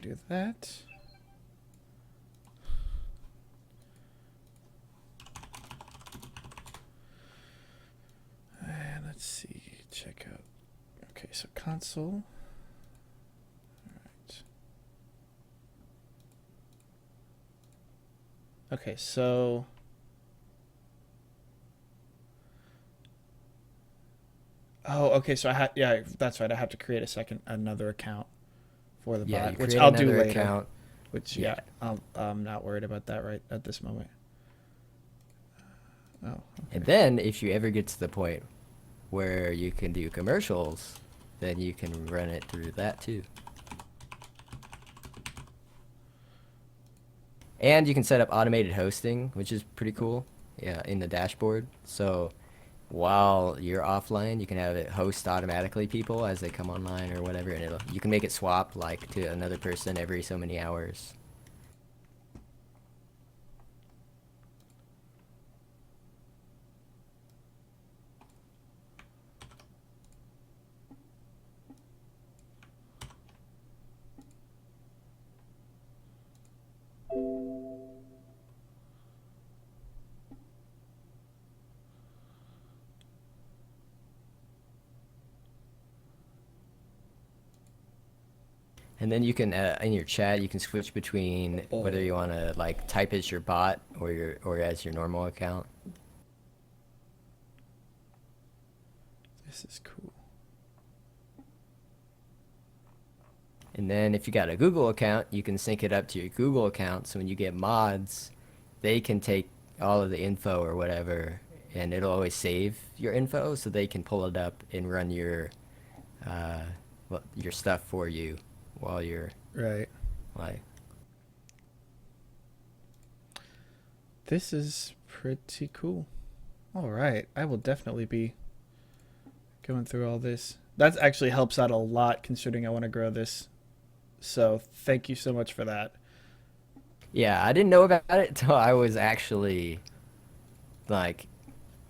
Do that. And let's see. Check out. Okay, so console. All right. Okay, so. Oh, okay. So yeah, that's right. I have to create another account for the Yeah, you bot, which create I'll do another later. account. Which Yeah. yeah, I'm not worried about that right at this moment. Oh, And okay. then if you ever get to the point where you can do commercials, then you can run it through that too. And you can set up automated hosting, which is pretty cool. Yeah, in the dashboard. So while you're offline, you can have it host automatically people as they come online or whatever, and you can make it swap like to another person every so many hours. And then you can in your chat you can switch between whether you want to like type as your bot or as your normal account. This is cool. And then if you got a Google account, you can sync it up to your Google account. So when you get mods, they can take all of the info or whatever, and it'll always save your info, so they can pull it up and run uh, your stuff for you while you're Right. like. This is pretty cool. All right. I will definitely be going through all this. That actually helps out a lot considering I want to grow this. So thank you so much for that. Yeah, I didn't know about it until I was actually like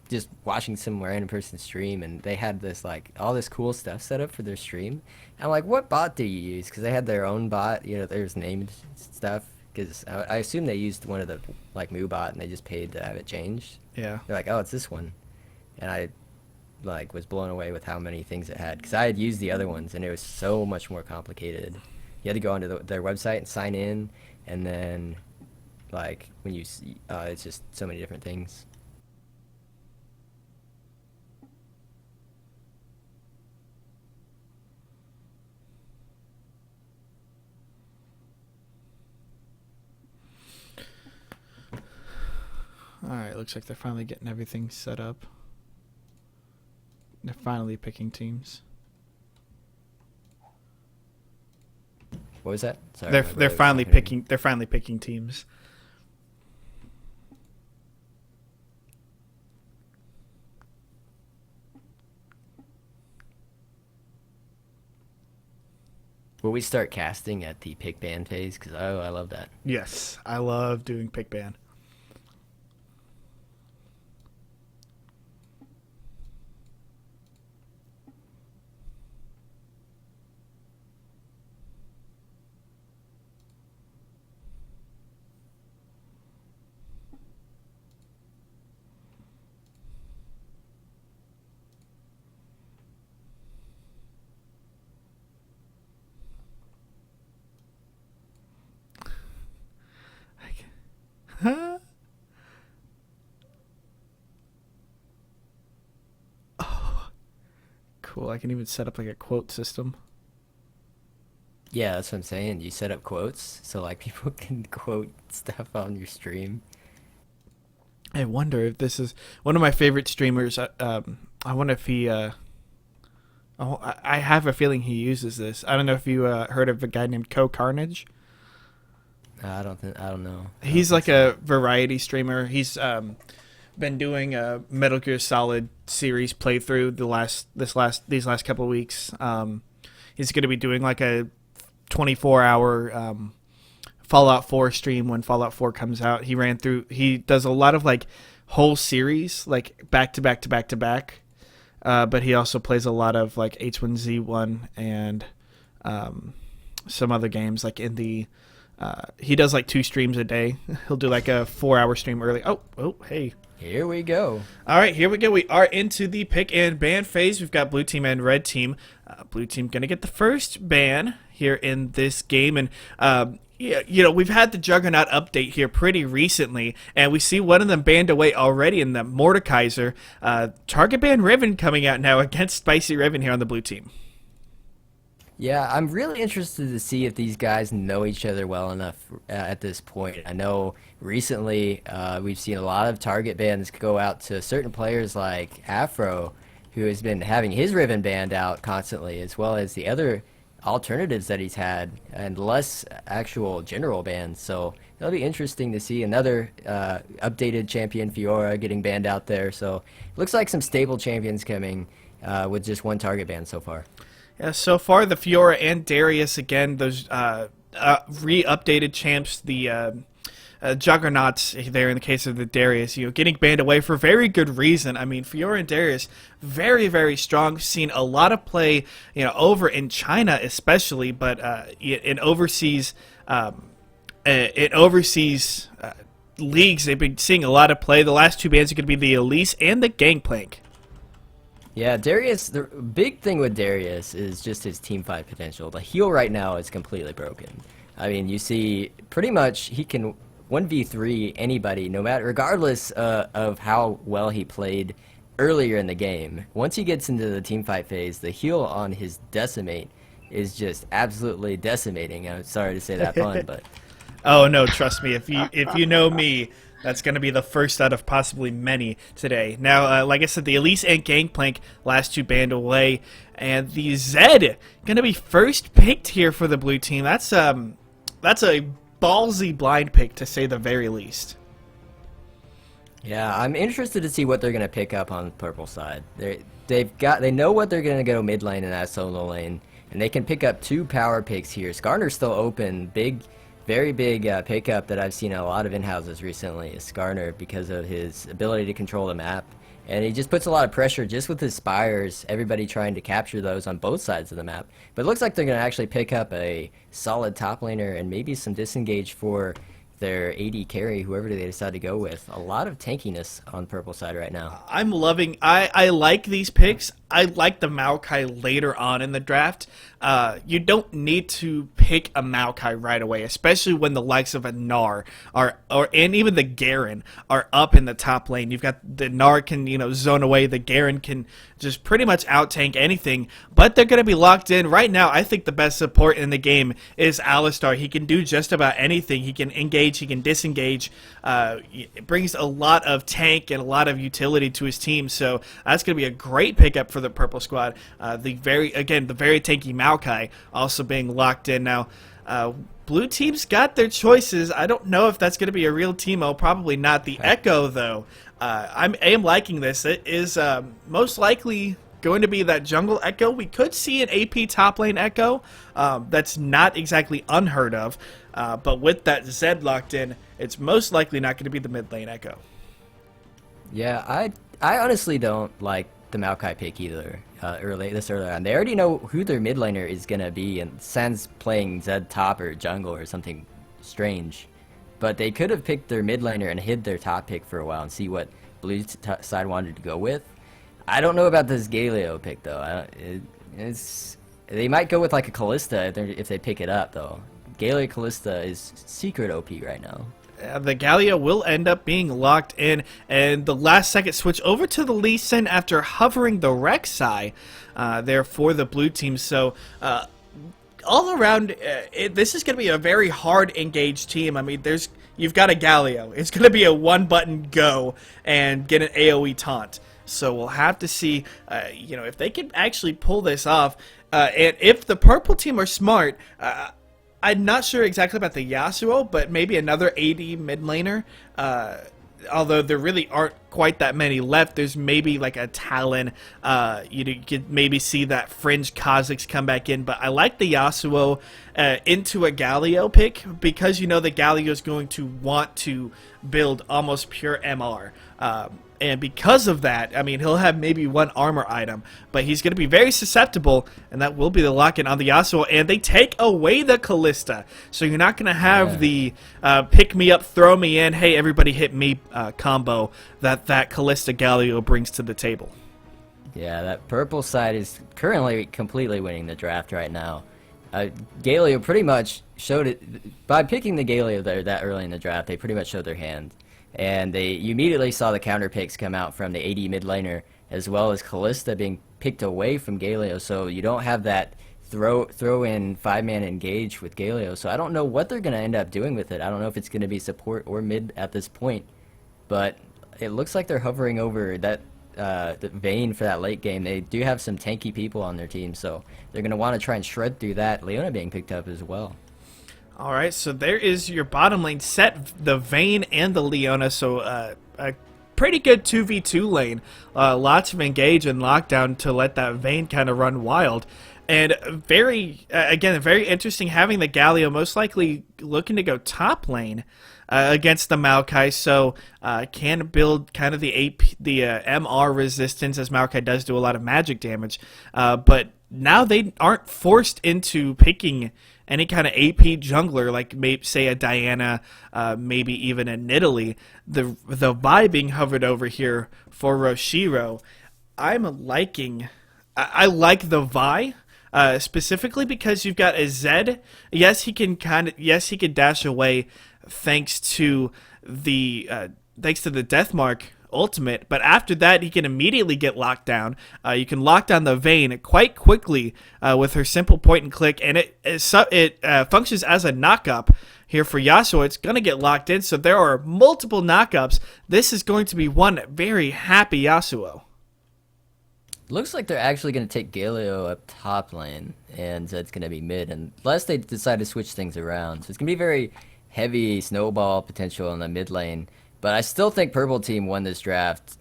just watching some random person stream, and they had this like all this cool stuff set up for their stream. And I'm like, what bot do you use? Because they had their own bot, there's named stuff. Because I assume they used one of the like Moo bot, and they just paid to have it changed. Yeah. They're like, oh, it's this one, and I like was blown away with how many things it had. Because I had used the other ones, and it was so much more complicated. You had to go onto their website and sign in, and then like when you it's just so many different things. All right. Looks like they're finally getting everything set up. They're finally picking teams. What was that? Sorry, They're my they're brother was finally talking to me. picking. They're finally picking teams. Will we start casting at the pick ban phase? Because I love that. Yes, I love doing pick ban. Huh? Oh, cool. I can even set up like a quote system. Yeah, that's what I'm saying. You set up quotes so like people can quote stuff on your stream. I wonder if this is one of my favorite streamers. I wonder if he. Oh, I have a feeling he uses this. I don't know if you heard of a guy named Co Carnage. I don't know. I don't He's think like so. a variety streamer. He's been doing a Metal Gear Solid series playthrough these last couple of weeks. He's going to be doing like a 24-hour Fallout 4 stream when Fallout 4 comes out. He does a lot of like whole series, like back to back to back to back. But he also plays a lot of like H1Z1 and some other games, like in the he does like 2 streams a day. He'll do like a 4-hour stream early. Oh, hey. Here we go. All right, here we go. We are into the pick and ban phase. We've got blue team and red team. Blue team going to get the first ban here in this game. And, yeah, you know, we've had the Juggernaut update here pretty recently, and we see one of them banned away already in the Mordekaiser. Target ban Riven coming out now against Spicy Riven here on the blue team. Yeah, I'm really interested to see if these guys know each other well enough at this point. I know recently we've seen a lot of target bans go out to certain players like Afro, who has been having his Riven banned out constantly, as well as the other alternatives that he's had, and less actual general bans. So it'll be interesting to see another updated champion, Fiora, getting banned out there. So it looks like some stable champions coming with just 1 target ban so far. Yeah, so far the Fiora and Darius, again, those re-updated champs, the Juggernauts there in the case of the Darius, you know, getting banned away for very good reason. I mean, Fiora and Darius, very, very strong. Seen a lot of play, you know, over in China especially, but in overseas leagues, they've been seeing a lot of play. The last 2 bans are going to be the Elise and the Gangplank. Yeah, Darius, the big thing with Darius is just his teamfight potential. The heal right now is completely broken. I mean, you see pretty much he can 1v3 anybody, no matter, regardless of how well he played earlier in the game. Once he gets into the teamfight phase, the heal on his Decimate is just absolutely decimating. I'm sorry to say that pun, but... Oh, no, trust me. If you know me... That's going to be the first out of possibly many today. Now, like I said, the Elise and Gangplank, last 2 banned away. And the Zed going to be first picked here for the blue team. That's a ballsy blind pick, to say the very least. Yeah, I'm interested to see what they're going to pick up on the purple side. They know what they're going to go mid lane and that solo lane. And they can pick up 2 power picks here. Skarner's still open. Very big pickup that I've seen in a lot of in-houses recently is Skarner, because of his ability to control the map. And he just puts a lot of pressure just with his spires, everybody trying to capture those on both sides of the map. But it looks like they're going to actually pick up a solid top laner and maybe some disengage for their AD carry, whoever they decide to go with. A lot of tankiness on purple side right now. I'm loving... I like these picks. I like the Maokai later on in the draft. You don't need to pick a Maokai right away, especially when the likes of a Gnar and even the Garen are up in the top lane. You've got the Gnar can, you know, zone away. The Garen can just pretty much out-tank anything, but they're going to be locked in. Right now, I think the best support in the game is Alistar. He can do just about anything. He can engage, he can disengage. It brings a lot of tank and a lot of utility to his team, so that's going to be a great pickup for the purple squad. The very tanky Maokai also being locked in now. Blue team's got their choices. I don't know if that's going to be a real Teemo. Probably not. The Echo, though, I am liking this. It is most likely going to be that jungle Echo. We could see an AP top lane Echo. That's not exactly unheard of. But with that Zed locked in, it's most likely not going to be the mid lane Echo. Yeah, I honestly don't like the Maokai pick either. Early on, they already know who their mid laner is gonna be, and Sans playing Zed top or jungle or something strange. But they could have picked their mid laner and hid their top pick for a while and see what blue side wanted to go with. I don't know about this Galio pick though. They might go with like a Kalista if they pick it up though. Galio Kalista is secret OP right now. The Galio will end up being locked in, and the last second switch over to the Lee Sin after hovering the Rek'Sai there for the blue team. So all around, this is going to be a very hard engaged team. I mean, you've got a Galio. It's going to be a one-button go and get an AoE taunt. So we'll have to see, if they can actually pull this off. And if the purple team are smart, I'm not sure exactly about the Yasuo, but maybe another AD mid laner. Although there really aren't quite that many left. There's maybe like a Talon. You could maybe see that Fringe Kha'Zix come back in. But I like the Yasuo into a Galio pick, because the Galio is going to want to build almost pure MR. And because of that, I mean, he'll have maybe one armor item, but he's going to be very susceptible, and that will be the lock-in on the Yasuo. And they take away the Callista, so you're not going to have the pick me up, throw me in, hey, everybody hit me combo that Callista Galio brings to the table. Yeah, that purple side is currently completely winning the draft right now. Galio pretty much showed it by picking the Galio there that early in the draft. They pretty much showed their hand, and you immediately saw the counter picks come out from the AD mid laner, as well as Callista being picked away from Galio. So you don't have that throw in 5-man engage with Galio. So I don't know what they're gonna end up doing with it. I don't know if it's gonna be support or mid at this point, but it looks like they're hovering over that. The Vayne for that late game. They do have some tanky people on their team, so they're going to want to try and shred through that. Leona being picked up as well. All right, so there is your bottom lane set, the Vayne and the Leona, so a pretty good 2v2 lane. Lots of engage and lockdown to let that Vayne kind of run wild. And very interesting having the Galio most likely looking to go top lane against the Maokai, so can build kind of the MR resistance, as Maokai does do a lot of magic damage. But now they aren't forced into picking any kind of AP jungler, like maybe say a Diana, maybe even a Nidalee. The Vi being hovered over here for Roshiro. I like the Vi. Specifically because you've got a Zed. Yes, he can dash away thanks to the Deathmark ultimate, but after that he can immediately get locked down. You can lock down the Vayne quite quickly with her simple point and click, and it functions as a knock-up here for Yasuo. It's going to get locked in, so there are multiple knock-ups. This is going to be one very happy Yasuo. Looks like they're actually going to take Galio up top lane, and Zed's going to be mid, unless they decide to switch things around. So it's going to be very heavy snowball potential in the mid lane. But I still think Purple Team won this draft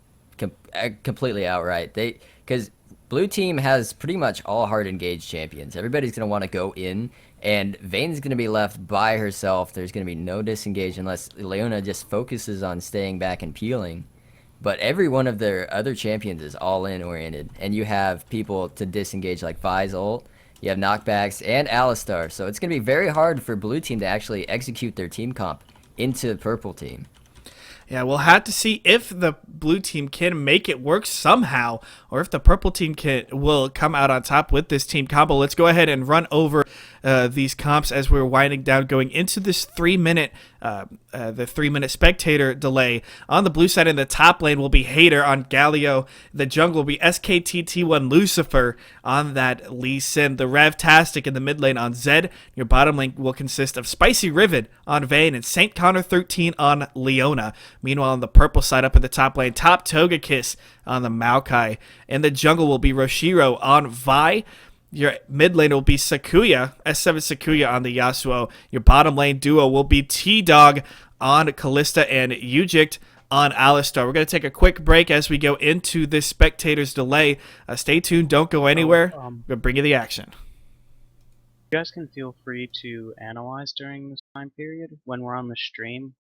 completely outright. Because Blue Team has pretty much all hard engaged champions. Everybody's going to want to go in, and Vayne's going to be left by herself. There's going to be no disengage unless Leona just focuses on staying back and peeling. But every one of their other champions is all-in oriented, and you have people to disengage like Vi's ult, you have knockbacks, and Alistar. So it's going to be very hard for Blue Team to actually execute their team comp into Purple Team. Yeah, we'll have to see if the Blue Team can make it work somehow, or if the Purple Team will come out on top with this team combo. Let's go ahead and run over these comps as we're winding down, going into this 3-minute spectator delay. On the blue side in the top lane will be Hater on Galio. The jungle will be SKTT1 Lucifer on that Lee Sin. The Revtastic in the mid lane on Zed. Your bottom lane will consist of Spicy Riven on Vayne and Saint Connor 13 on Leona. Meanwhile, on the purple side up in the top lane, Top Togekiss on the Maokai. In the jungle will be Roshiro on Vi. Your mid lane will be Sakuya, S7 Sakuya on the Yasuo. Your bottom lane duo will be T-Dog on Callista and Ujict on Alistar. We're going to take a quick break as we go into this spectator's delay. Stay tuned. Don't go anywhere. We're going to bring you the action. You guys can feel free to analyze during this time period when we're on the stream.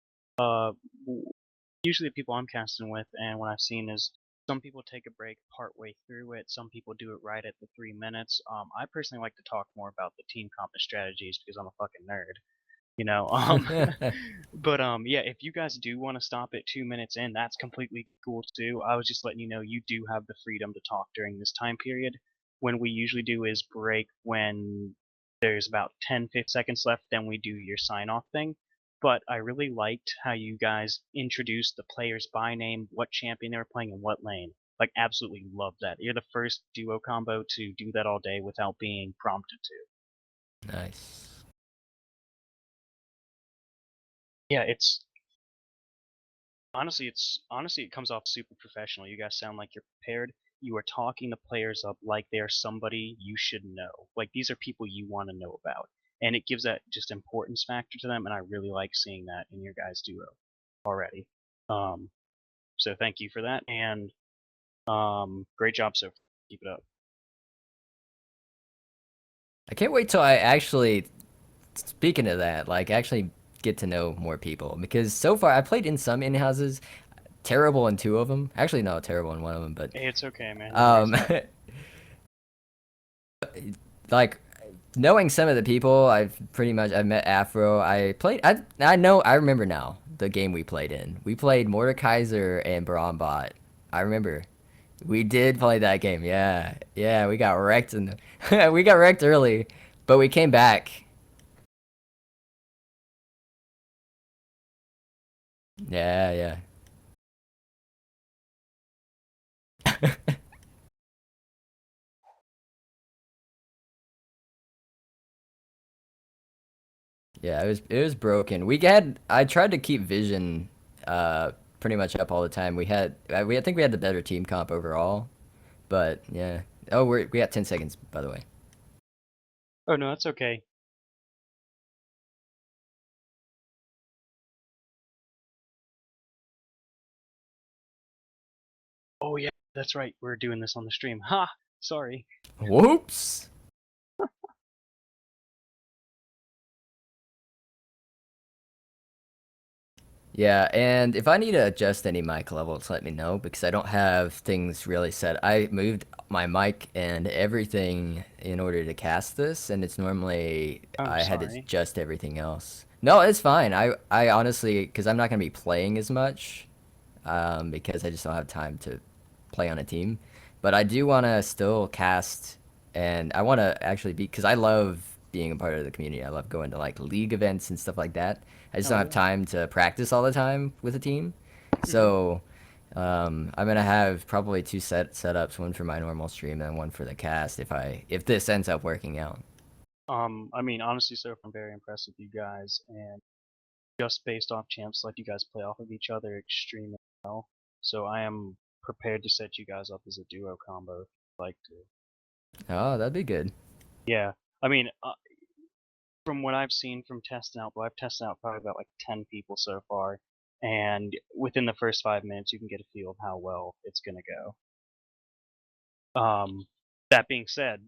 Usually the people I'm casting with, and what I've seen is some people take a break partway through it. Some people do it right at the 3 minutes. I personally like to talk more about the team comp and strategies because I'm a fucking nerd, you know. But yeah, if you guys do want to stop at 2 minutes in, that's completely cool too. I was just letting you know you do have the freedom to talk during this time period. When we usually do is break when there's about 10-15 seconds left, then we do your sign off thing. But I really liked how you guys introduced the players by name, what champion they were playing, and what lane. Like, absolutely loved that. You're the first duo combo to do that all day without being prompted to. Nice. Yeah, honestly it comes off super professional. You guys sound like you're prepared. You are talking the players up like they're somebody you should know. Like, these are people you want to know about. And it gives that just importance factor to them, and I really like seeing that in your guys' duo already. So thank you for that, and great job so far. Keep it up. I can't wait till I actually, speaking of that, like actually get to know more people, because so far I played in some in-houses. terrible in 2 of them. Actually, no, terrible in 1 of them. But Hey, it's okay, man. like knowing some of the people, I've met Afro. I remember now the game we played in. We played Mordekaiser and Brambot. I remember. We did play that game. Yeah. Yeah, we got wrecked we got wrecked early, but we came back. Yeah, yeah. Yeah, it was broken. I tried to keep vision pretty much up all the time. I think we had the better team comp overall, but yeah. Oh, we got 10 seconds by the way. Oh no, that's okay. Oh yeah, that's right. We're doing this on the stream. Ha! Sorry. Whoops. Yeah, and if I need to adjust any mic levels, let me know because I don't have things really set. I moved my mic and everything in order to cast this, and it's normally I had to Sorry. adjust everything else. No, it's fine. I honestly, because I'm not gonna be playing as much, because I just don't have time to play on a team. But I do want to still cast, and I want to actually be because I love being a part of the community. I love going to like league events and stuff like that. I just don't have time to practice all the time with a team. So I'm gonna have probably 2 setups, one for my normal stream and one for the cast if this ends up working out. I mean, honestly, so I'm very impressed with you guys, and just based off champs, like you guys play off of each other extremely well. So I am prepared to set you guys up as a duo combo if you'd like to. Oh, that'd be good. Yeah, I mean, from what I've seen from testing out, well, I've tested out probably about like 10 people so far, and within the first 5 minutes, you can get a feel of how well it's gonna go. That being said,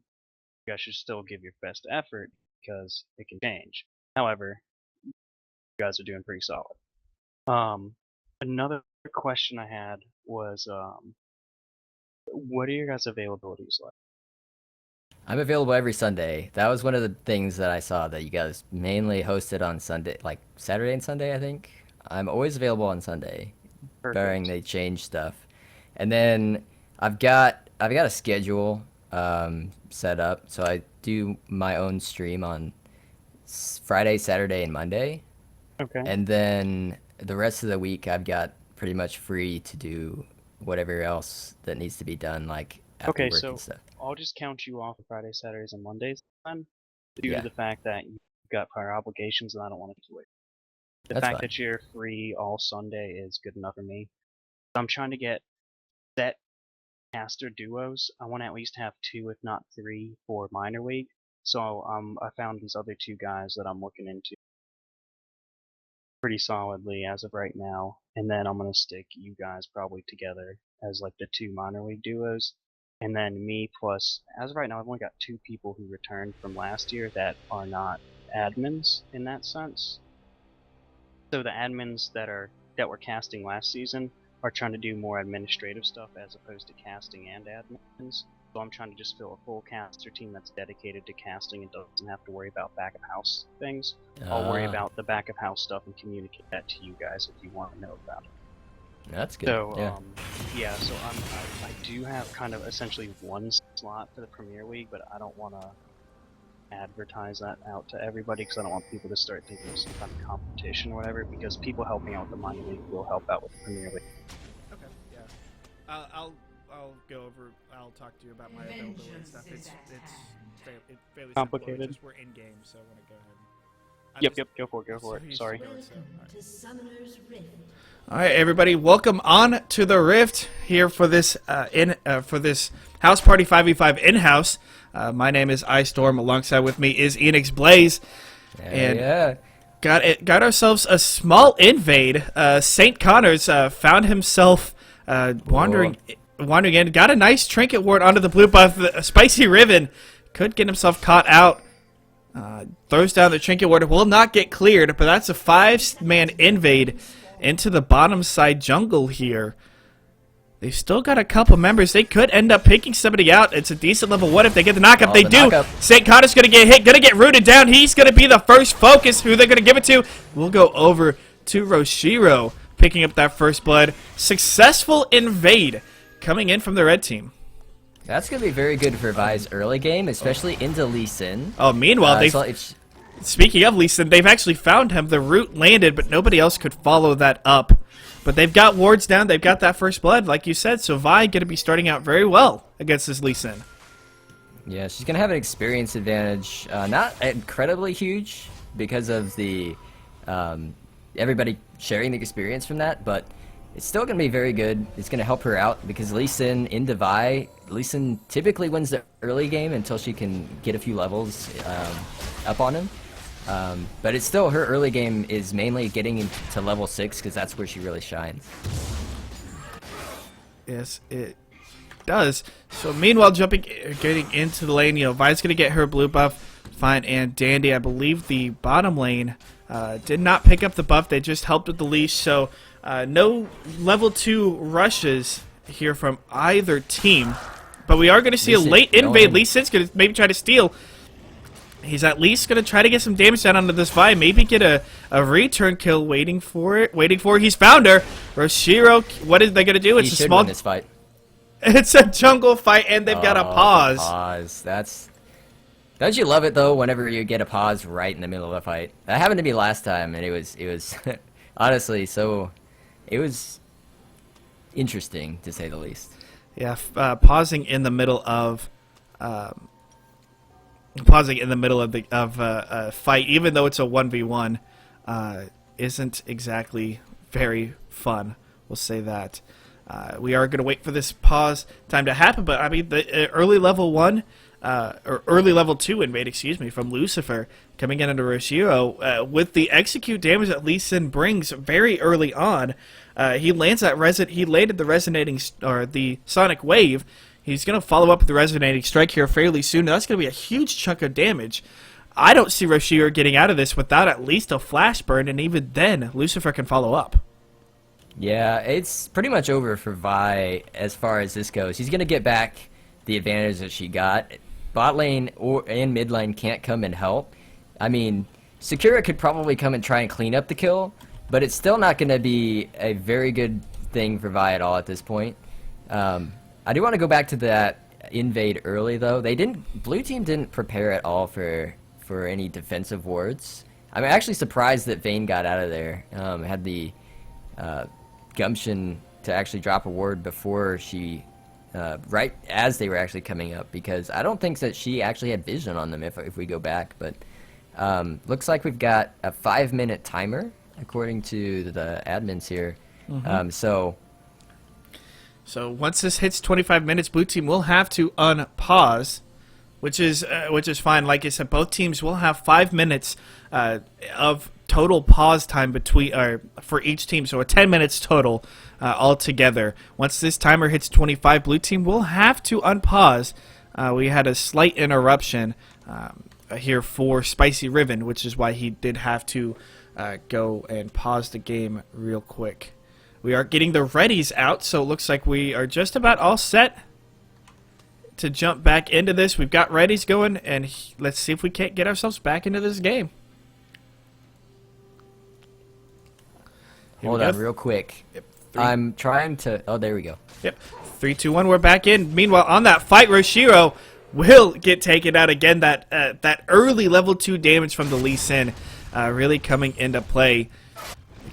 you guys should still give your best effort because it can change. However, you guys are doing pretty solid. Another question I had was, what are your guys' availabilities like? I'm available every Sunday. That was one of the things that I saw that you guys mainly hosted on Sunday, like Saturday and Sunday, I think. I'm always available on Sunday, barring Perfect. they change stuff. And then I've got a schedule set up, so I do my own stream on Friday, Saturday, and Monday. Okay. And then the rest of the week I've got pretty much free to do whatever else that needs to be done, like after Okay, work so and stuff. I'll just count you off for Fridays, Saturdays, and Mondays then, due to Yeah, the fact that you've got prior obligations and I don't want to wait. The that's fact fine. that you're free all Sunday is good enough for me. I'm trying to get set caster duos. I want to at least have 2, if not 3, for minor league. So I found these other 2 guys that I'm looking into pretty solidly as of right now, and then I'm gonna stick you guys probably together as like the 2 minor league duos, and then me plus. As of right now, I've only got 2 people who returned from last year that are not admins in that sense. So the admins that were casting last season are trying to do more administrative stuff as opposed to casting and admins. So I'm trying to just fill a full caster team that's dedicated to casting and doesn't have to worry about back of house things. I'll worry Ah, about the back of house stuff and communicate that to you guys if you want to know about it. that's good. So Yeah. yeah, so I do have kind of essentially 1 slot for the Premier League, but I don't want to advertise that out to everybody because I don't want people to start thinking of some kind of competition or whatever. Because people helping out with the minor league will help out with the Premier League. Okay, yeah. I'll go over. I'll talk to you about my availability and stuff. It's fairly Complicated. Simple. It's just we're in game, so I want to go ahead. Yep, go for it. Sorry. All right, everybody, welcome on to the Rift here for this for this House Party 5v5 in-house. My name is iStorm. Alongside with me is ENIX BLAZE, and Yeah. got ourselves a small invade. St. Connors found himself wandering in. Got a nice trinket ward onto the blue buff. A spicy ribbon could get himself caught out. Throws down the trinket ward. Will not get cleared, but that's a 5-man invade. into the bottom side jungle here. They've still got a couple members. They could end up picking somebody out. It's a decent level 1 if they get the knockup. They do. St. Connor's going to get hit, going to get rooted down. He's going to be the first focus. Who they're going to give it to? We'll go over to Roshiro, picking up that first blood. Successful invade coming in from the red team. That's going to be very good for Vi's early game, especially into Lee Sin. Oh, meanwhile, speaking of Lee Sin, they've actually found him. The root landed, but nobody else could follow that up. But they've got wards down. They've got that first blood, like you said. So Vi going to be starting out very well against this Lee Sin. Yeah, she's going to have an experience advantage. Not incredibly huge because of the everybody sharing the experience from that, but it's still going to be very good. It's going to help her out because Lee Sin into Vi, Lee Sin typically wins the early game until she can get a few levels up on him. But it's still, her early game is mainly getting into level 6 because that's where she really shines. Yes, it does. So meanwhile, getting into the lane, Vi's going to get her blue buff, fine and dandy. I believe the bottom lane did not pick up the buff. They just helped with the leash. So no level 2 rushes here from either team. But we are going to see a late invade. Lee Sin's going to maybe try to steal. He's at least going to try to get some damage down onto this Vi. Maybe get a return kill. Waiting for it. He's found her. Roshiro. What is they going to do? It's a small. Win this fight. It's a jungle fight, and they've got a pause. That's. Don't you love it though? Whenever you get a pause right in the middle of a fight. That happened to me last time, and it was honestly so. It was interesting to say the least. Yeah, pausing in the middle of. Pausing in the middle of a fight, even though it's a 1v1, isn't exactly very fun. We'll say that. We are going to wait for this pause time to happen, but I mean the early level 1, or early level 2 invade, excuse me, from Lucifer coming in under Roshiro with the execute damage that Lee Sin brings very early on. He lands that he landed the resonating or the sonic wave. He's going to follow up with the resonating strike here fairly soon. That's going to be a huge chunk of damage. I don't see Roshiro getting out of this without at least a flash burn, and even then, Lucifer can follow up. Yeah, it's pretty much over for Vi as far as this goes. He's going to get back the advantage that she got. Bot lane and mid lane can't come and help. I mean, Sakura could probably come and try and clean up the kill, but it's still not going to be a very good thing for Vi at all at this point. I do want to go back to that invade early though. Blue team didn't prepare at all for any defensive wards. I'm actually surprised that Vayne got out of there. Had the gumption to actually drop a ward before she, right as they were actually coming up, because I don't think that she actually had vision on them if we go back. But looks like we've got a 5-minute timer according to the admins here. Mm-hmm. So once this hits 25 minutes, blue team will have to unpause, which is fine. Like I said, both teams will have 5 minutes of total pause time for each team. So 10 minutes total altogether. Once this timer hits 25, blue team will have to unpause. We had a slight interruption here for Spicy Riven, which is why he did have to go and pause the game real quick. We are getting the readies out, so it looks like we are just about all set to jump back into this. We've got readies going, and let's see if we can't get ourselves back into this game. Hold on real quick. Yep, I'm trying to... Oh, there we go. Yep. 3, 2, 1, we're back in. Meanwhile, on that fight, Roshiro will get taken out again. That early level 2 damage from the Lee Sin really coming into play.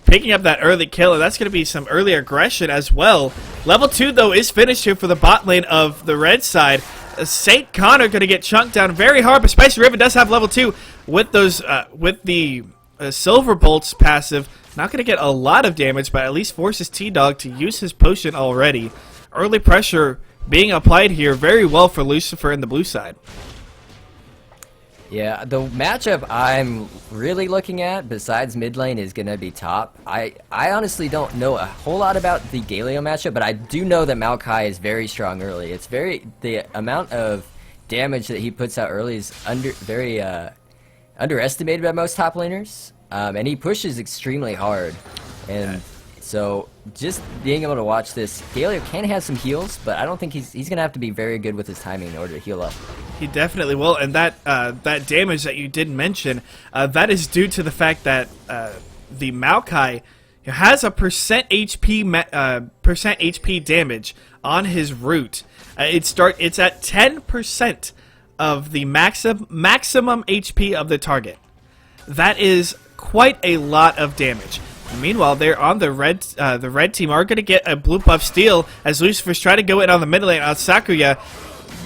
Picking up that early kill, and that's going to be some early aggression as well. Level 2, though, is finished here for the bot lane of the red side. St. Connor going to get chunked down very hard, but Spicy Riven does have level 2 with those with the Silver Bolts passive. Not going to get a lot of damage, but at least forces T-Dog to use his potion already. Early pressure being applied here very well for Lucifer in the blue side. Yeah, the matchup I'm really looking at, besides mid lane, is going to be top. I honestly don't know a whole lot about the Galio matchup, but I do know that Maokai is very strong early. The amount of damage that he puts out early is very underestimated by most top laners, and he pushes extremely hard. And So just being able to watch this, Galio can have some heals, but I don't think he's going to have to be very good with his timing in order to heal up. He definitely will, and that that damage that you did mention, that is due to the fact that the Maokai has a percent HP damage on his root. It's at 10% of the maximum HP of the target. That is quite a lot of damage. Meanwhile, they're on the red team are going to get a blue buff steal as Lucifer's trying to go in on the mid lane on Sakuya.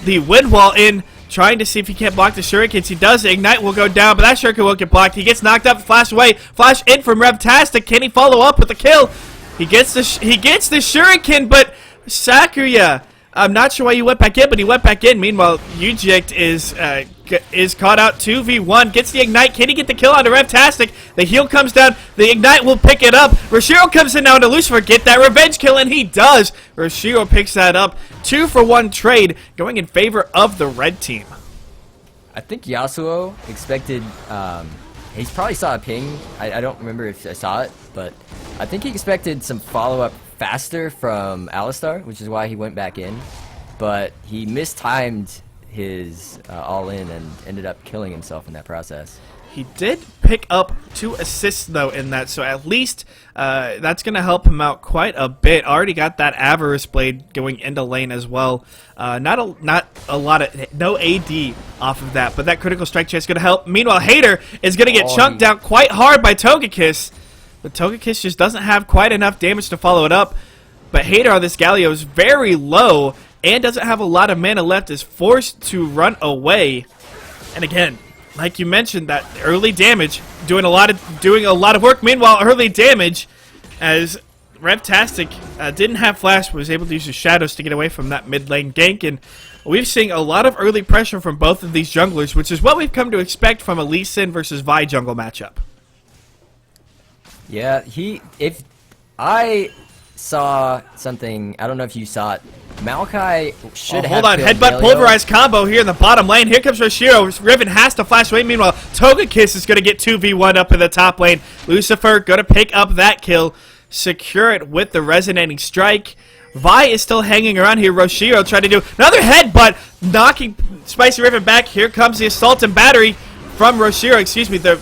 The wind wall in, trying to see if he can't block the shurikens. He does. The ignite will go down, but that shuriken won't get blocked. He gets knocked up, flash away, flash in from Revtastic. Can he follow up with the kill? He gets the shuriken, but Sakuya, I'm not sure why he went back in, but he went back in. Meanwhile, Ujict is caught out 2v1, gets the ignite. Can he get the kill onto Revtastic? The heal comes down. The ignite will pick it up. Roshiro comes in now to Lucifer, get that revenge kill, and he does. Roshiro picks that up. 2-for-1 trade going in favor of the red team. I think Yasuo expected, he probably saw a ping. I don't remember if I saw it, but I think he expected some follow-up faster from Alistar, which is why he went back in. But he mistimed his all-in and ended up killing himself in that process. He did pick up 2 assists, though, in that, so at least that's going to help him out quite a bit. Already got that Avarice Blade going into lane as well. Not a lot of, no AD off of that, but that critical strike chance is going to help. Meanwhile, Hater is going to get chunked down quite hard by Togekiss, but Togekiss just doesn't have quite enough damage to follow it up. But Hater on this Galio is very low and doesn't have a lot of mana left, is forced to run away. And again, like you mentioned, that early damage doing a lot of work. Meanwhile, early damage as Revtastic didn't have flash, but was able to use his shadows to get away from that mid lane gank, and we've seen a lot of early pressure from both of these junglers, which is what we've come to expect from a Lee Sin versus Vi jungle matchup. Yeah, if I saw something, I don't know if you saw it. Maokai should have. Hold on, headbutt pulverized combo here in the bottom lane. Here comes Roshiro. Riven has to flash away. Meanwhile, Togekiss is going to get 2v1 up in the top lane. Lucifer going to pick up that kill, secure it with the resonating strike. Vi is still hanging around here. Roshiro trying to do another headbutt, knocking Spicy Riven back. Here comes the assault and battery from Roshiro. Excuse me, that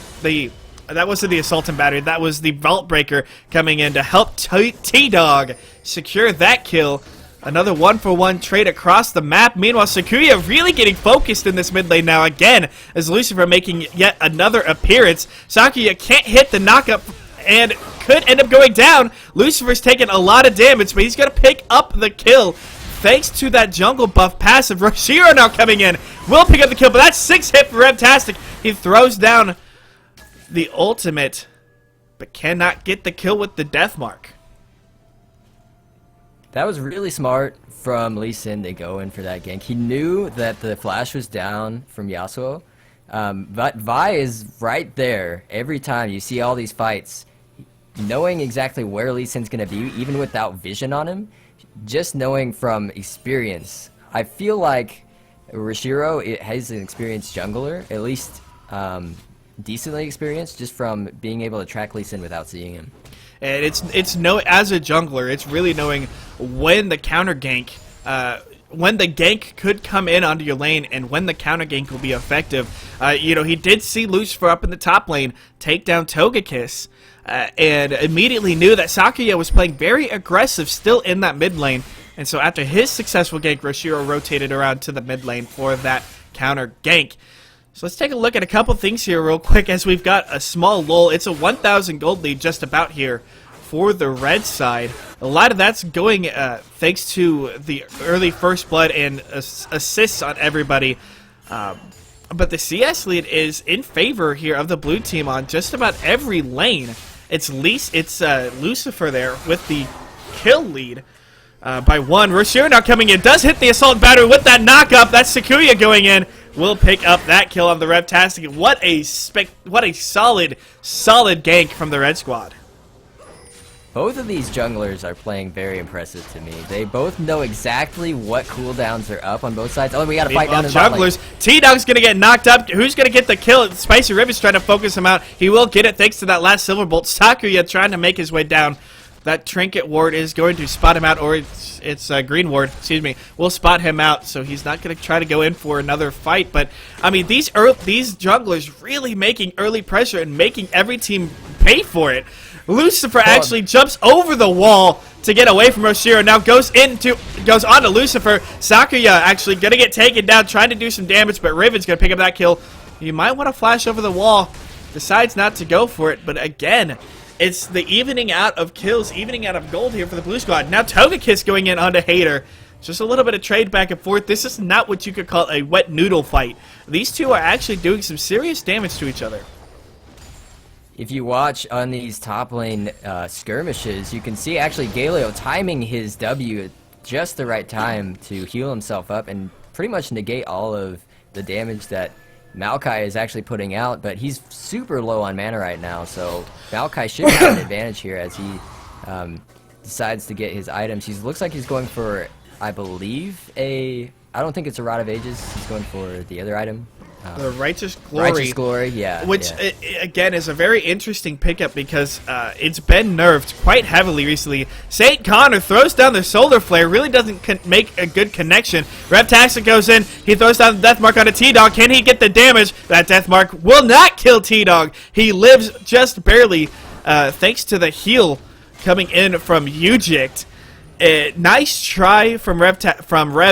wasn't the assault and battery. That was the Vault Breaker coming in to help T-Dog secure that kill. Another 1-for-1 trade across the map. Meanwhile, Sakuya really getting focused in this mid lane now again, as Lucifer making yet another appearance. Sakuya can't hit the knockup and could end up going down. Lucifer's taking a lot of damage, but he's going to pick up the kill thanks to that jungle buff passive. Roshiro now coming in. Will pick up the kill, but that's 6 hit for Revtastic. He throws down the ultimate, but cannot get the kill with the death mark. That was really smart from Lee Sin to go in for that gank. He knew that the flash was down from Yasuo, but Vi is right there every time you see all these fights, knowing exactly where Lee Sin's going to be, even without vision on him, just knowing from experience. I feel like Roshiro has an experienced jungler, at least decently experienced, just from being able to track Lee Sin without seeing him. And it's as a jungler, it's really knowing when the counter gank, when the gank could come in onto your lane, and when the counter gank will be effective. He did see Lucifer up in the top lane take down Togekiss, and immediately knew that Sakuya was playing very aggressive still in that mid lane. And so after his successful gank, Roshiro rotated around to the mid lane for that counter gank. So let's take a look at a couple things here real quick as we've got a small lull. It's a 1,000 gold lead just about here for the red side. A lot of that's going thanks to the early first blood and assists on everybody. But the CS lead is in favor here of the blue team on just about every lane. It's Lucifer there with the kill lead by 1. Roshiro now coming in. Does hit the assault battery with that knock-up. That's Sakuya going in. Will pick up that kill on the Revtastic. What a solid gank from the red squad. Both of these junglers are playing very impressive to me. They both know exactly what cooldowns are up on both sides. Oh, we got to fight down the junglers. T-Dog's going to get knocked up. Who's going to get the kill? Spicy Riven's trying to focus him out. He will get it thanks to that last Silver Bolt. Sakuya trying to make his way down. that Trinket Ward is going to spot him out, or it's Green Ward, excuse me, will spot him out, so he's not going to try to go in for another fight. But, I mean, these junglers really making early pressure and making every team pay for it. Lucifer actually jumps over the wall to get away from Roshiro. Now goes on to Lucifer. Sakuya actually going to get taken down, trying to do some damage, but Riven's going to pick up that kill. You might want to flash over the wall. Decides not to go for it, but again, it's the evening out of kills, evening out of gold here for the Blue Squad. Now Togekiss going in onto Hater. Just a little bit of trade back and forth. This is not what you could call a wet noodle fight. These two are actually doing some serious damage to each other. If you watch on these top lane skirmishes, you can see actually Galio timing his W at just the right time to heal himself up and pretty much negate all of the damage that Maokai is actually putting out, but he's super low on mana right now, so Maokai should have an advantage here as he decides to get his items. He looks like he's going for, I believe, I don't think it's a Rod of Ages. He's going for the other item. The Righteous Glory. Righteous Glory, yeah. Which, again, is a very interesting pickup because it's been nerfed quite heavily recently. St. Connor throws down the Solar Flare, really doesn't make a good connection. Reptastic goes in, he throws down the Death Mark on a T-Dog. Can he get the damage? That Death Mark will not kill T-Dog. He lives just barely thanks to the heal coming in from Ujict. Nice try from Rev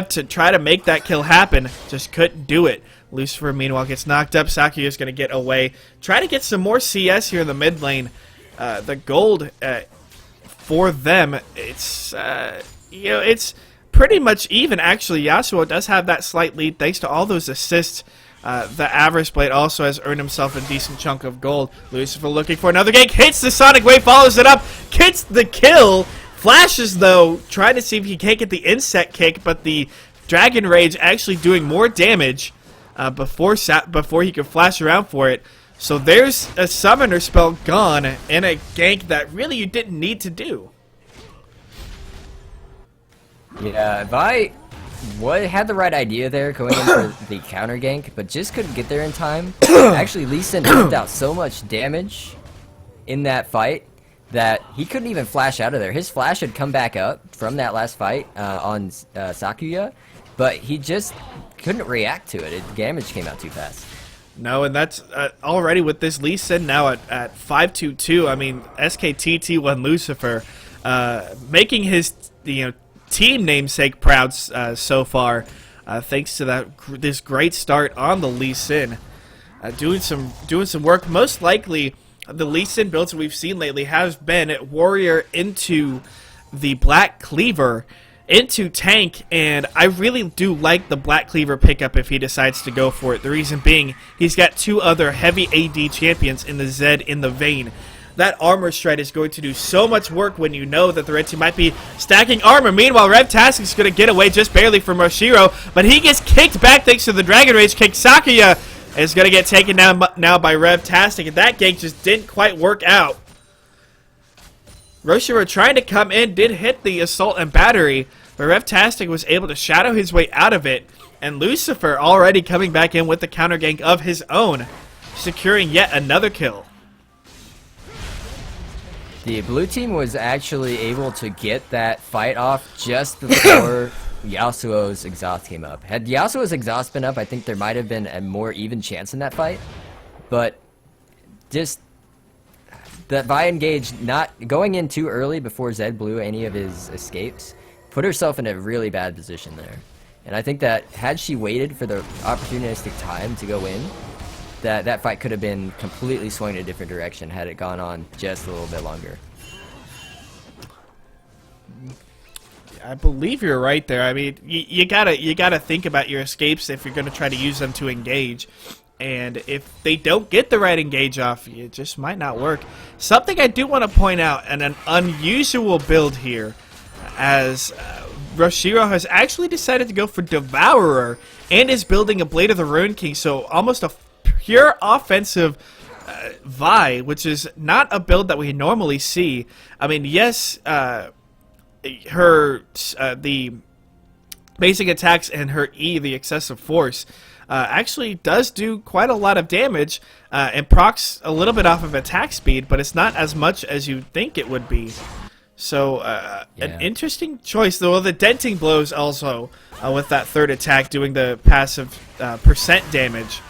to try to make that kill happen. Just couldn't do it. Lucifer, meanwhile, gets knocked up. Sakuya is going to get away. Try to get some more CS here in the mid lane. The gold for them, it's it's pretty much even. Actually, Yasuo does have that slight lead thanks to all those assists. The Avarice Blade also has earned himself a decent chunk of gold. Lucifer looking for another gank. Hits the Sonic Wave, follows it up, gets the kill. Flashes, though, trying to see if he can't get the Insect Kick, but the Dragon Rage actually doing more damage before he could flash around for it. So there's a summoner spell gone and a gank that really you didn't need to do. Yeah, if I had the right idea there going in for the counter gank, but just couldn't get there in time. Actually, Lee Sin pumped out so much damage in that fight that he couldn't even flash out of there. His flash had come back up from that last fight on Sakuya, but he just couldn't react to it. The damage came out too fast. No, and that's already with this Lee Sin now at 5-2-2. I mean, SKTT1 Lucifer making his team namesake proud so far, thanks to this great start on the Lee Sin. Doing some work. Most likely, the Lee Sin builds that we've seen lately has been Warrior into the Black Cleaver into tank, and I really do like the Black Cleaver pickup if he decides to go for it. The reason being, he's got two other heavy AD champions in the Zed in the Vayne. That armor stride is going to do so much work when you know that the red team might be stacking armor. Meanwhile, Reptastic is going to get away just barely from Roshiro, but he gets kicked back thanks to the Dragon Rage kick. Sakuya is going to get taken down now by Reptastic, and that gank just didn't quite work out. Roshiro trying to come in, did hit the Assault and Battery, but Reptastic was able to shadow his way out of it, and Lucifer already coming back in with the counter gank of his own, securing yet another kill. The blue team was actually able to get that fight off just before Yasuo's exhaust came up. Had Yasuo's exhaust been up, I think there might have been a more even chance in that fight, but just that Vi engage not going in too early before Zed blew any of his escapes put herself in a really bad position there. And I think that had she waited for the opportunistic time to go in, that fight could have been completely swung in a different direction had it gone on just a little bit longer. I believe you're right there. I mean, you gotta think about your escapes if you're gonna try to use them to engage. And if they don't get the right engage off, it just might not work. Something I do want to point out, and an unusual build here, as Roshiro has actually decided to go for Devourer and is building a Blade of the Ruin King, so almost a pure offensive Vi, which is not a build that we normally see. I mean, yes, the basic attacks and her E, the excessive force, actually does do quite a lot of damage and procs a little bit off of attack speed, but it's not as much as you think it would be. So an interesting choice, though. The denting blows also with that third attack doing the passive percent damage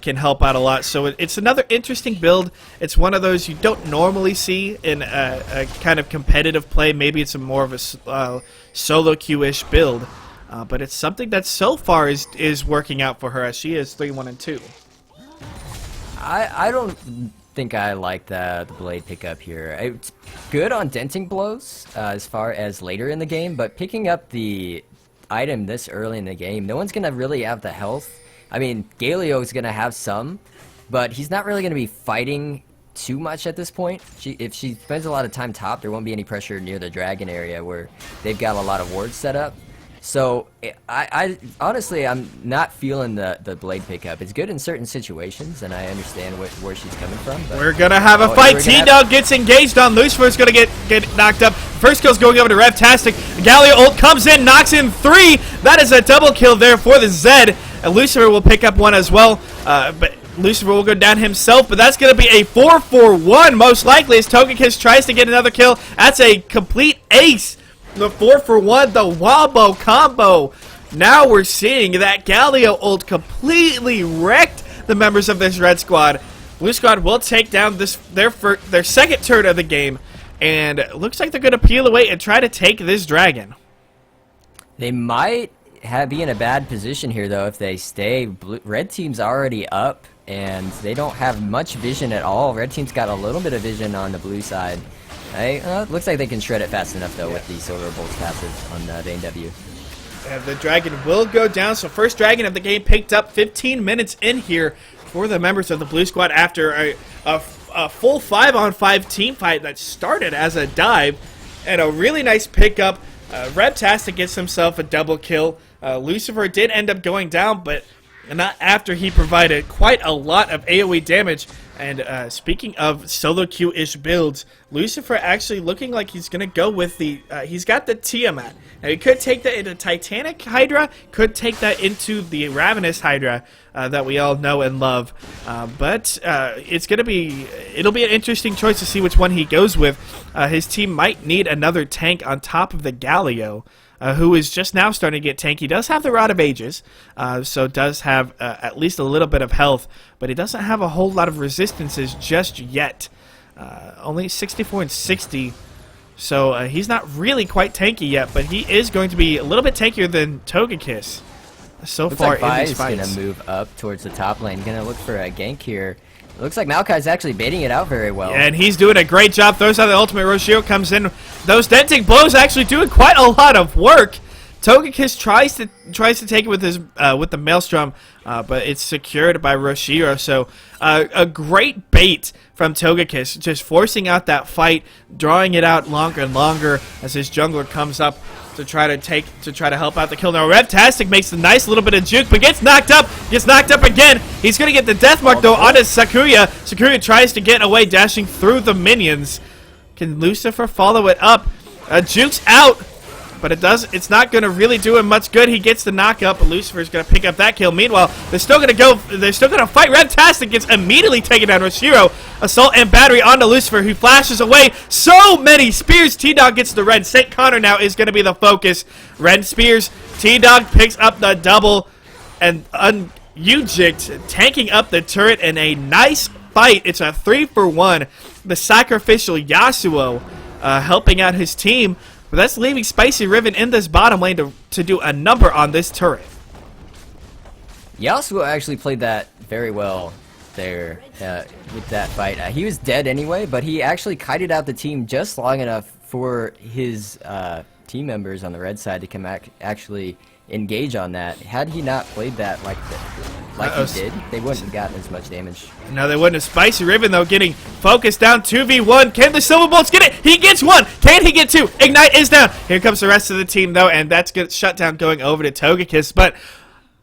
can help out a lot. So it's another interesting build. It's one of those you don't normally see in a kind of competitive play. Maybe it's more of a solo queue-ish build, but it's something that so far is working out for her as she is 3-1-2. I don't think I like the blade pickup here. It's good on denting blows as far as later in the game, but picking up the item this early in the game, no one's gonna really have the health. I mean, Galio's gonna have some, but he's not really gonna be fighting too much at this point. If she spends a lot of time top, there won't be any pressure near the dragon area where they've got a lot of wards set up. So I honestly, I'm not feeling the blade pickup. It's good in certain situations, and I understand where she's coming from. But we're gonna have a fight. T-Dog gets engaged on. Lucifer's gonna get knocked up. First kill's going over to Revtastic. Galio ult comes in, knocks in 3. That is a double kill there for the Zed. And Lucifer will pick up 1 as well. But Lucifer will go down himself, but that's going to be a 4-for-1 most likely as Togekiss tries to get another kill. That's a complete ace. The 4-for-1, the Wombo combo. Now we're seeing that Galio ult completely wrecked the members of this red squad. Blue squad will take down their second turret of the game, and it looks like they're going to peel away and try to take this dragon. They might be in a bad position here, though, if they stay. Red team's already up, and they don't have much vision at all. Red team's got a little bit of vision on the blue side. Looks like they can shred it fast enough, though, with the Solar Bolts passive on Vayne W. And the dragon will go down, so first dragon of the game picked up 15 minutes in here for the members of the blue squad after a full 5-on-5 team fight that started as a dive and a really nice pickup. Reptastic gets himself a double kill. Lucifer did end up going down, but not after he provided quite a lot of AoE damage. And speaking of solo queue-ish builds, Lucifer actually looking like he's going to go with the... he's got the Tiamat. Now, he could take that into Titanic Hydra, could take that into the Ravenous Hydra that we all know and love. But it's going to be... It'll be an interesting choice to see which one he goes with. His team might need another tank on top of the Galio, who is just now starting to get tanky. He does have the Rod of Ages, so does have at least a little bit of health, but he doesn't have a whole lot of resistances just yet. Only 64 and 60, so he's not really quite tanky yet, but he is going to be a little bit tankier than Togekiss so looks far like in these is fights. Going to move up towards the top lane, going to look for a gank here. It looks like Maokai's actually baiting it out very well. Yeah, and he's doing a great job. Throws out the ultimate. Roshio comes in. Those denting blows actually doing quite a lot of work. Togekiss tries to take it with his with the Maelstrom, but it's secured by Roshiro. So a great bait from Togekiss, just forcing out that fight, drawing it out longer and longer as his jungler comes up to try to help out the kill. Now Reptastic makes a nice little bit of juke, but gets knocked up again. He's gonna get the death mark though on his Sakuya. Sakuya tries to get away, dashing through the minions. Can Lucifer follow it up? Juke's out, but it's not gonna really do him much good. He gets the knock up, but Lucifer's gonna pick up that kill. Meanwhile, they're still gonna fight. Reptastic gets immediately taken down. Roshiro, assault and battery onto Lucifer, who flashes away. So many spears. T-Dog gets the red. St. Connor now is gonna be the focus. Red spears. T-Dog picks up the double, and Ujict tanking up the turret in a nice fight. It's a 3-for-1. The sacrificial Yasuo helping out his team. But that's leaving Spicy Riven in this bottom lane to do a number on this turret. Yasuo actually played that very well there with that fight. He was dead anyway, but he actually kited out the team just long enough for his team members on the red side to come actually engage on that. Had he not played that like he did, they wouldn't have gotten as much damage. No, they wouldn't have. Spicy Riven, though, getting focused down 2v1. Can the Silver Bolts get it? He gets 1. Can he get 2? Ignite is down. Here comes the rest of the team, though, and that's good. Shutdown going over to Togekiss. But,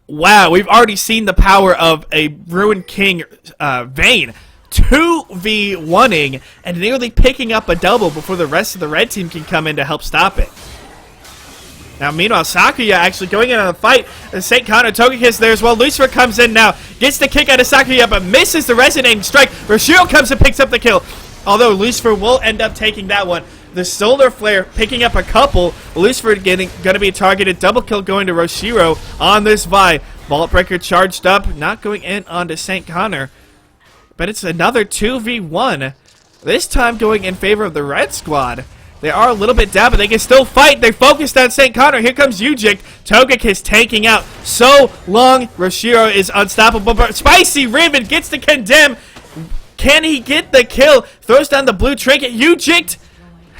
wow, we've already seen the power of a Ruined King Vayne 2v1ing and nearly picking up a double before the rest of the red team can come in to help stop it. Now, meanwhile, Sakuya actually going in on the fight. St. Connor, Togekiss there as well. Lucifer comes in now, gets the kick out of Sakuya, but misses the resonating strike. Roshiro comes and picks up the kill. Although Lucifer will end up taking that one. The Solar Flare picking up a couple. Lucifer going to be targeted. Double kill going to Roshiro on this Vi. Vault Breaker charged up, not going in onto St. Connor. But it's another 2v1. This time going in favor of the red squad. They are a little bit down, but they can still fight. They focused on St. Connor. Here comes Ujic. Togekiss tanking out so long. Roshiro is unstoppable, but Spicy Ribbon gets the condemn. Can he get the kill? Throws down the blue trinket. Ujic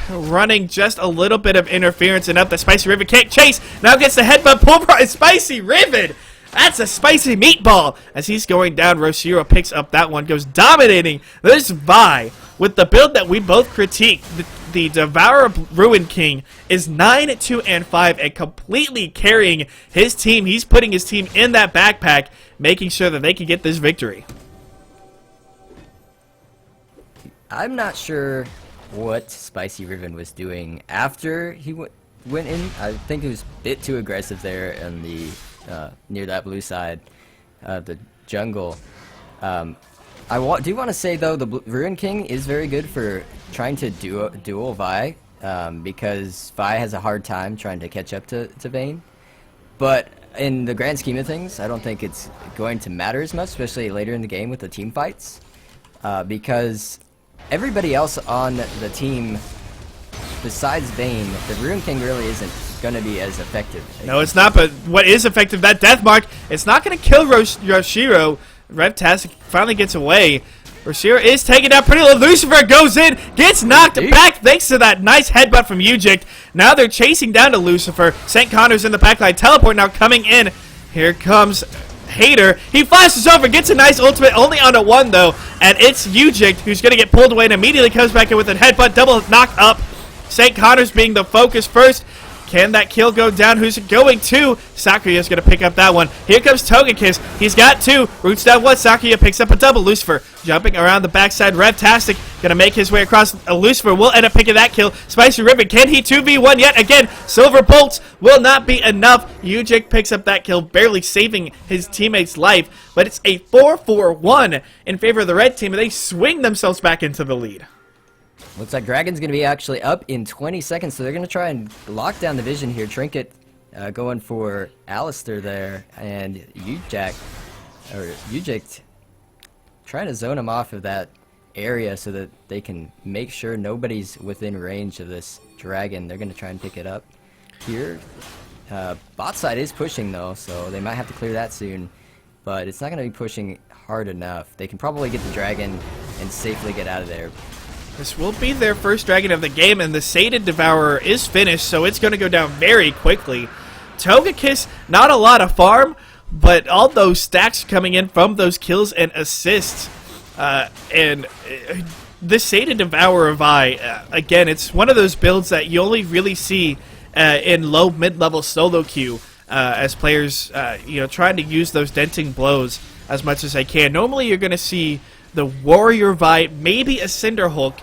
running just a little bit of interference and up. The Spicy Ribbon can't chase. Now gets the headbutt pull. Spicy Ribbon. That's a spicy meatball. As he's going down, Roshiro picks up that one. Goes dominating this Vi with the build that we both critique. The Devourer Ruin King is 9-2-5 and completely carrying his team. He's putting his team in that backpack, making sure that they can get this victory. I'm not sure what Spicy Ribbon was doing after he went in. I think he was a bit too aggressive there in the near that blue side of the jungle. I do want to say though, the Ruin King is very good for trying to duel Vi, because Vi has a hard time trying to catch up to Vayne. But in the grand scheme of things, I don't think it's going to matter as much, especially later in the game with the team fights, because everybody else on the team besides Vayne, the Ruin King really isn't going to be as effective. No, it's not, but what is effective, that Death Mark, it's not going to kill Roshiro. Revtastic finally gets away. Roshiro is taken down pretty low. Lucifer goes in, gets knocked back thanks to that nice headbutt from Ujic. Now they're chasing down to Lucifer. St. Connor's in the backline. Teleport now coming in. Here comes Hater. He flashes over, gets a nice ultimate, only on a 1 though. And it's Ujic who's going to get pulled away and immediately comes back in with a headbutt. Double knock up. St. Connor's being the focus first. Can that kill go down? Who's it going to? Sakuya's going to pick up that one. Here comes Togekiss. He's got 2. Roots down 1. Sakuya picks up a double. Lucifer jumping around the backside. Revtastic going to make his way across. Lucifer will end up picking that kill. Spicy Ribbon, can he 2v1 yet again? Silver Bolts will not be enough. Ujic picks up that kill, barely saving his teammate's life. But it's a 4-4-1 in favor of the red team, and they swing themselves back into the lead. Looks like Dragon's going to be actually up in 20 seconds, so they're going to try and lock down the vision here. Trinket going for Alistair there, and Ujic trying to zone him off of that area so that they can make sure nobody's within range of this Dragon. They're going to try and pick it up here. Bot side is pushing though, so they might have to clear that soon, but it's not going to be pushing hard enough. They can probably get the Dragon and safely get out of there. This will be their first Dragon of the game, and the Sated Devourer is finished, so it's going to go down very quickly. Togekiss, not a lot of farm, but all those stacks coming in from those kills and assists. And this Sated Devourer Vi, again, it's one of those builds that you only really see in low mid-level solo queue as players trying to use those denting blows as much as they can. Normally you're going to see the Warrior Vi, maybe a Cinderhulk,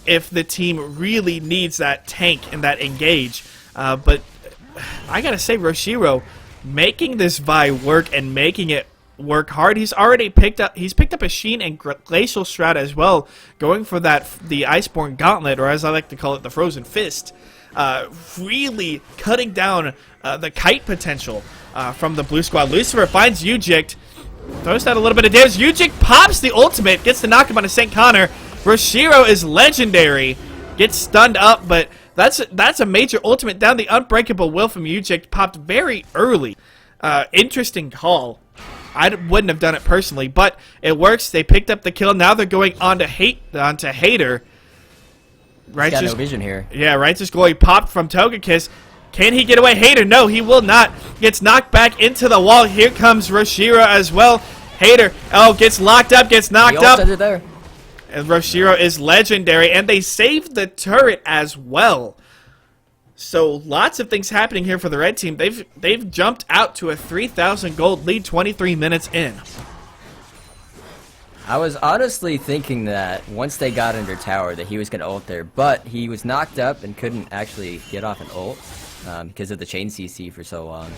if the team really needs that tank and that engage. But I gotta say, Roshiro making this Vi work and making it work hard. He's picked up a Sheen and Glacial Shroud as well, going for the Iceborne Gauntlet, or as I like to call it, the Frozen Fist. Really cutting down the kite potential from the blue squad. Lucifer finds Ujic. Throws down a little bit of damage. Ujic pops the ultimate, gets the knock him on a St. Connor. Roshiro is legendary. Gets stunned up, but that's a major ultimate down. The Unbreakable Will from Ujic popped very early. Interesting call. I wouldn't have done it personally, but it works. They picked up the kill. Now they're going on to Hater. Righteous got no vision here. Yeah, Righteous Glory popped from Togekiss. Can he get away? Hater, no, he will not. Gets knocked back into the wall. Here comes Roshiro as well. Hater, gets locked up, gets knocked up. There. And Roshiro is legendary, and they saved the turret as well. So lots of things happening here for the red team. They've jumped out to a 3,000 gold lead 23 minutes in. I was honestly thinking that once they got under tower that he was going to ult there, but he was knocked up and couldn't actually get off an ult because of the chain CC for so long.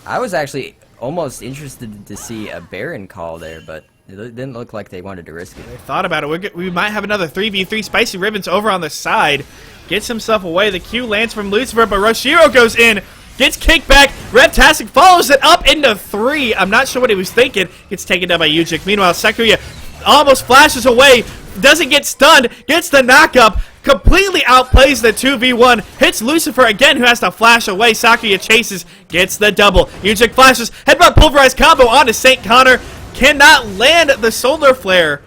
I was actually almost interested to see a Baron call there, but It didn't look like they wanted to risk it. They thought about it. We might have another 3v3. Spicy Ribbons over on the side. Gets himself away. The Q lands from Lucifer, but Roshiro goes in. Gets kicked back. Reptastic follows it up into 3. I'm not sure what he was thinking. Gets taken down by Ujik. Meanwhile, Sakuya almost flashes away. Doesn't get stunned. Gets the knockup. Completely outplays the 2v1. Hits Lucifer again, who has to flash away. Sakuya chases. Gets the double. Ujik flashes. Headbutt pulverized combo onto St. Connor. Cannot land the solar flare.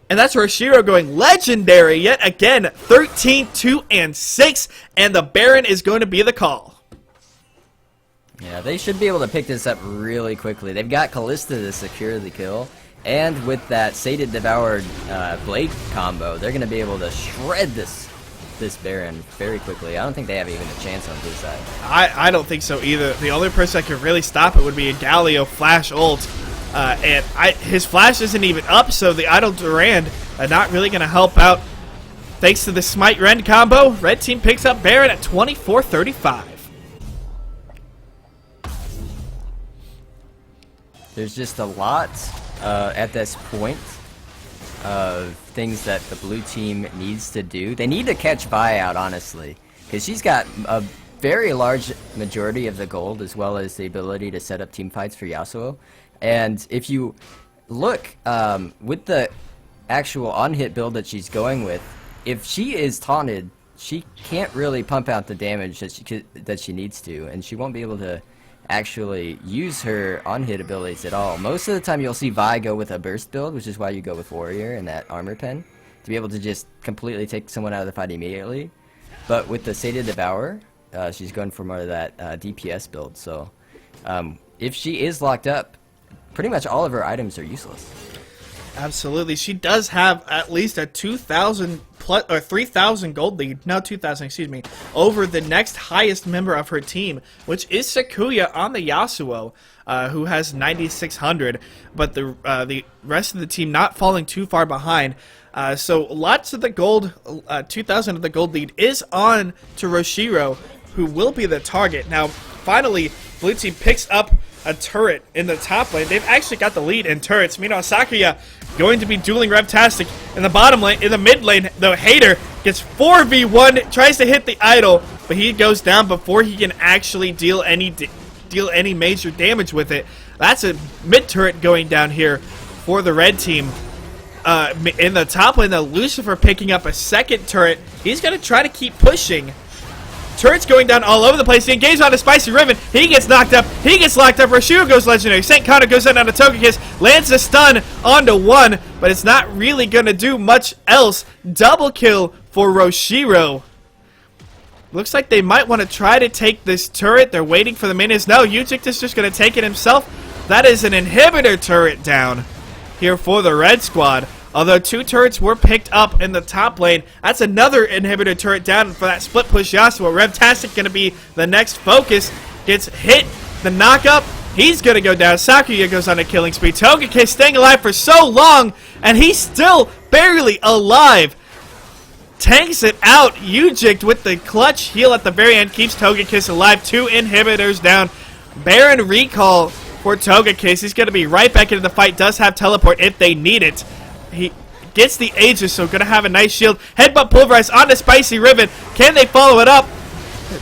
And that's Roshiro going legendary yet again. 13, 2, and 6. And the Baron is going to be the call. Yeah, they should be able to pick this up really quickly. They've got Callista to secure the kill. And with that Sated Devoured Blade combo, they're going to be able to shred this Baron very quickly. I don't think they have even a chance on his side. I don't think so either. The only person that could really stop it would be a Galio flash ult. And his flash isn't even up, so the Idle Durand not really going to help out. Thanks to the Smite Rend combo, Red Team picks up Baron at 24-35. There's just a lot at this point of things that the blue team needs to do. They need to catch Vi out, honestly, because she's got a very large majority of the gold as well as the ability to set up team fights for Yasuo. And if you look with the actual on-hit build that she's going with, if she is taunted, she can't really pump out the damage that she needs to, and she won't be able to actually use her on-hit abilities at all. Most of the time you'll see Vi go with a burst build, which is why you go with Warrior and that armor pen, to be able to just completely take someone out of the fight immediately. But with the Sated Devourer, she's going for more of that DPS build, so if she is locked up, pretty much all of her items are useless. Absolutely. She does have at least a 2,000 plus or 3,000 gold lead. No, 2,000, excuse me, over the next highest member of her team, which is Sakuya on the Yasuo, who has 9,600. But the rest of the team not falling too far behind. So lots of the gold, 2,000 of the gold lead is on to Roshiro, who will be the target. Now, finally, blue team picks up a turret in the top lane. They've actually got the lead in turrets. Meanwhile, Sakuya going to be dueling Reptastic in the bottom lane. In the mid lane, the Hater gets 4v1, tries to hit the idol, but he goes down before he can actually deal any major damage with it. That's a mid turret going down here for the red team. In the top lane, the Lucifer picking up a second turret. He's going to try to keep pushing. Turrets going down all over the place. He engages on a Spicy Riven. He gets knocked up. He gets locked up. Roshiro goes legendary. St. Connor goes down to Togekiss. Lands a stun onto 1, but it's not really going to do much else. Double kill for Roshiro. Looks like they might want to try to take this turret. They're waiting for the minions. No, Ujik is just going to take it himself. That is an inhibitor turret down here for the red squad. Although 2 turrets were picked up in the top lane, that's another inhibitor turret down for that split push Yasuo. Reptastic going to be the next focus. Gets hit, the knockup, he's going to go down. Sakuya goes on a killing spree. Togekiss staying alive for so long, and he's still barely alive. Tanks it out. Ujik with the clutch heal at the very end keeps Togekiss alive. 2 inhibitors down. Baron recall for Togekiss. He's going to be right back into the fight. Does have teleport if they need it. He gets the Aegis, so going to have a nice shield. Headbutt pulverized onto Spicy Riven. Can they follow it up?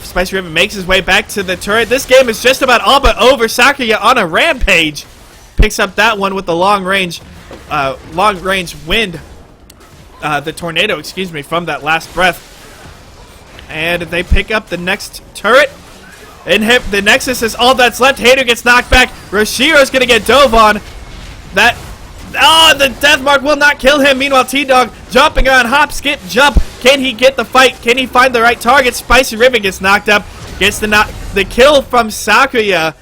Spicy Riven makes his way back to the turret. This game is just about all but over. Sakuya on a rampage. Picks up that one with the long range wind. The tornado, excuse me, from that last breath. And they pick up the next turret. The Nexus is all that's left. Hater gets knocked back. Roshiro's going to get dove on. The death mark will not kill him. Meanwhile, T-Dog jumping on hop, skip, jump. Can he get the fight? Can he find the right target? Spicy Ribbon gets knocked up. Gets the kill from Sakuya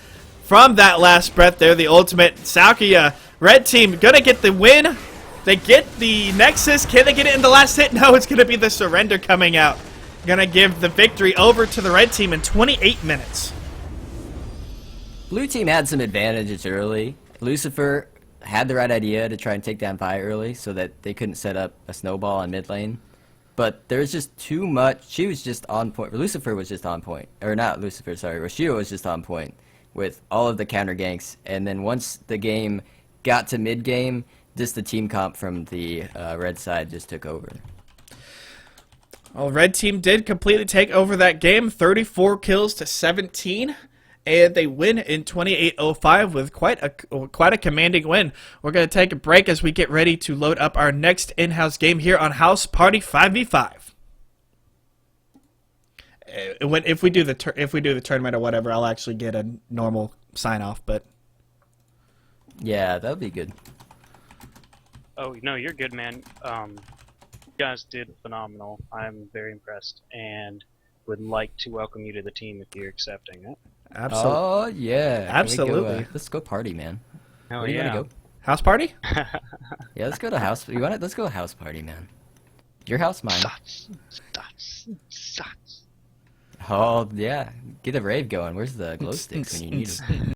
from that last breath there. The ultimate. Sakuya, red team, gonna get the win. They get the Nexus. Can they get it in the last hit? No, it's gonna be the surrender coming out. Gonna give the victory over to the red team in 28 minutes. Blue team had some advantages early. Lucifer had the right idea to try and take down Vi early so that they couldn't set up a snowball on mid lane. But there's just too much. She was just on point. Lucifer was just on point. Or not Lucifer, sorry. Roshiro was just on point with all of the counter ganks. And then once the game got to mid game, just the team comp from the red side just took over. Well, red team did completely take over that game, 34 kills to 17, and they win in 28-05 with quite a commanding win. We're going to take a break as we get ready to load up our next in-house game here on House Party 5v5. If we do the tournament or whatever, I'll actually get a normal sign off. But yeah, that would be good. Oh no, you're good, man. You guys did phenomenal. I'm very impressed and would like to welcome you to the team if you're accepting it. absolutely, Oh yeah, Can we Absolutely. go, let's go party, man. Hell Where do you yeah. want to go? house party. Yeah, let's go to house. You want it? Let's go house party, man. Your house, mine. Sucks. Oh yeah, get the rave going. Where's the glow sticks when you need them?